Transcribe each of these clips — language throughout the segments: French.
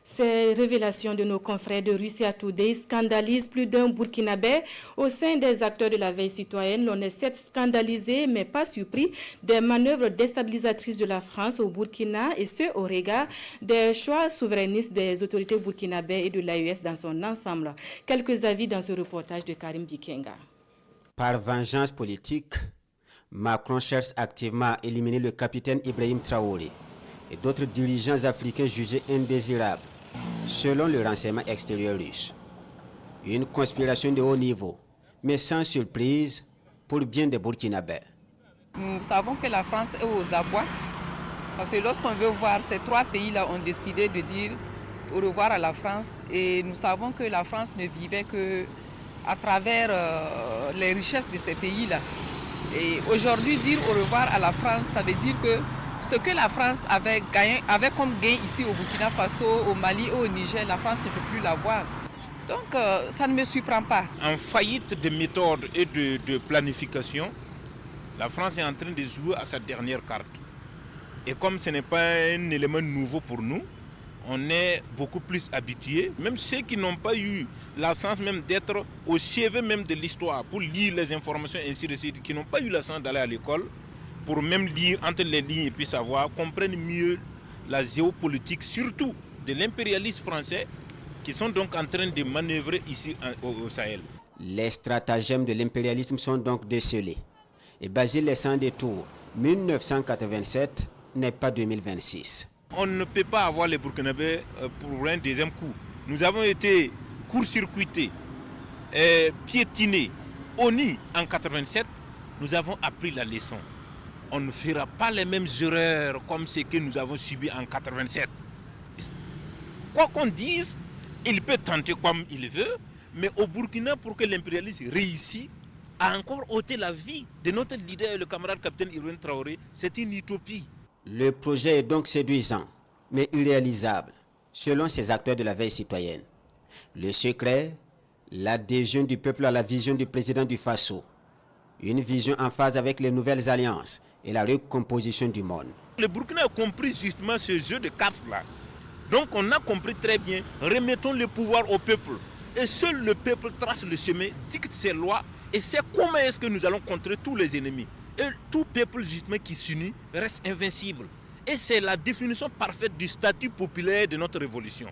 Ces révélations de nos confrères de Russia Today scandalisent plus d'un Burkinabé. Au sein des acteurs de la veille citoyenne, l'on est certes scandalisé, mais pas surpris des manœuvres déstabilisatrices de la France au Burkina, et ce au regard des choix souverainistes des autorités burkinabées et de l'AES dans son ensemble. Quelques avis dans ce reportage de Karim Dikenga. Par vengeance politique, Macron cherche activement à éliminer le capitaine Ibrahim Traoré et d'autres dirigeants africains jugés indésirables, selon le renseignement extérieur russe. Une conspiration de haut niveau, mais sans surprise pour bien des Burkinabés. Nous savons que la France est aux abois, parce que lorsqu'on veut voir ces trois pays-là ont décidé de dire au revoir à la France, et nous savons que la France ne vivait que à travers les richesses de ces pays-là. Et aujourd'hui, dire au revoir à la France, ça veut dire que ce que la France avait comme gain ici au Burkina Faso, au Mali et au Niger, la France ne peut plus l'avoir. Donc ça ne me surprend pas. En faillite de méthode et de planification, la France est en train de jouer à sa dernière carte. Et comme ce n'est pas un élément nouveau pour nous, on est beaucoup plus habitués. Même ceux qui n'ont pas eu la chance même d'être au chevet même de l'histoire pour lire les informations ainsi de suite, qui n'ont pas eu la chance d'aller à l'école, pour même lire entre les lignes et puis savoir, comprennent mieux la géopolitique, surtout de l'impérialisme français, qui sont donc en train de manœuvrer ici au Sahel. Les stratagèmes de l'impérialisme sont donc décelés. Et Basile laissant des tours, 1987 n'est pas 2026. On ne peut pas avoir les Burkinabés pour un deuxième coup. Nous avons été court-circuités, piétinés, honnis en 87. Nous avons appris la leçon. On ne fera pas les mêmes erreurs comme ce que nous avons subi en 87. Quoi qu'on dise, il peut tenter comme il veut, mais au Burkina, pour que l'impérialisme réussisse à encore ôter la vie de notre leader, le camarade capitaine Ibrahim Traoré, c'est une utopie. Le projet est donc séduisant, mais irréalisable, selon ces acteurs de la veille citoyenne. Le secret, l'adhésion du peuple à la vision du président du Faso. Une vision en phase avec les nouvelles alliances et la recomposition du monde. Le Burkina a compris justement ce jeu de cartes-là. Donc on a compris très bien, remettons le pouvoir au peuple. Et seul le peuple trace le chemin, dicte ses lois, et c'est comment est-ce que nous allons contrer tous les ennemis. Et tout peuple justement qui s'unit reste invincible. Et c'est la définition parfaite du statut populaire de notre révolution.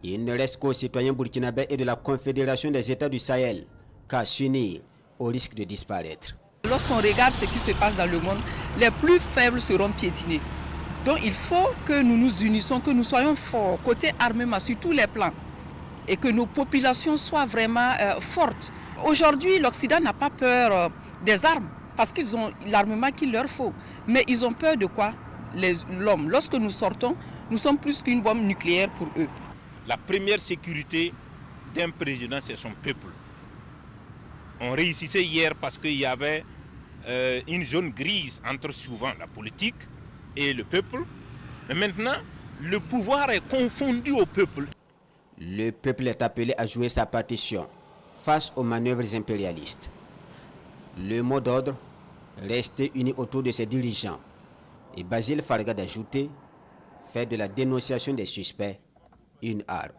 Il ne reste qu'aux citoyens burkinabés et de la Confédération des États du Sahel qu'à s'unir au risque de disparaître. Lorsqu'on regarde ce qui se passe dans le monde, les plus faibles seront piétinés. Donc il faut que nous nous unissions, que nous soyons forts, côté armement, sur tous les plans. Et que nos populations soient vraiment fortes. Aujourd'hui, l'Occident n'a pas peur des armes, parce qu'ils ont l'armement qu'il leur faut. Mais ils ont peur de quoi? L'homme. Lorsque nous sortons, nous sommes plus qu'une bombe nucléaire pour eux. La première sécurité d'un président, c'est son peuple. On réussissait hier parce qu'il y avait une zone grise entre souvent la politique et le peuple. Mais maintenant, le pouvoir est confondu au peuple. Le peuple est appelé à jouer sa partition face aux manœuvres impérialistes. Le mot d'ordre, rester unis autour de ses dirigeants. Et Basile Farga d'ajouter, faire de la dénonciation des suspects une arme.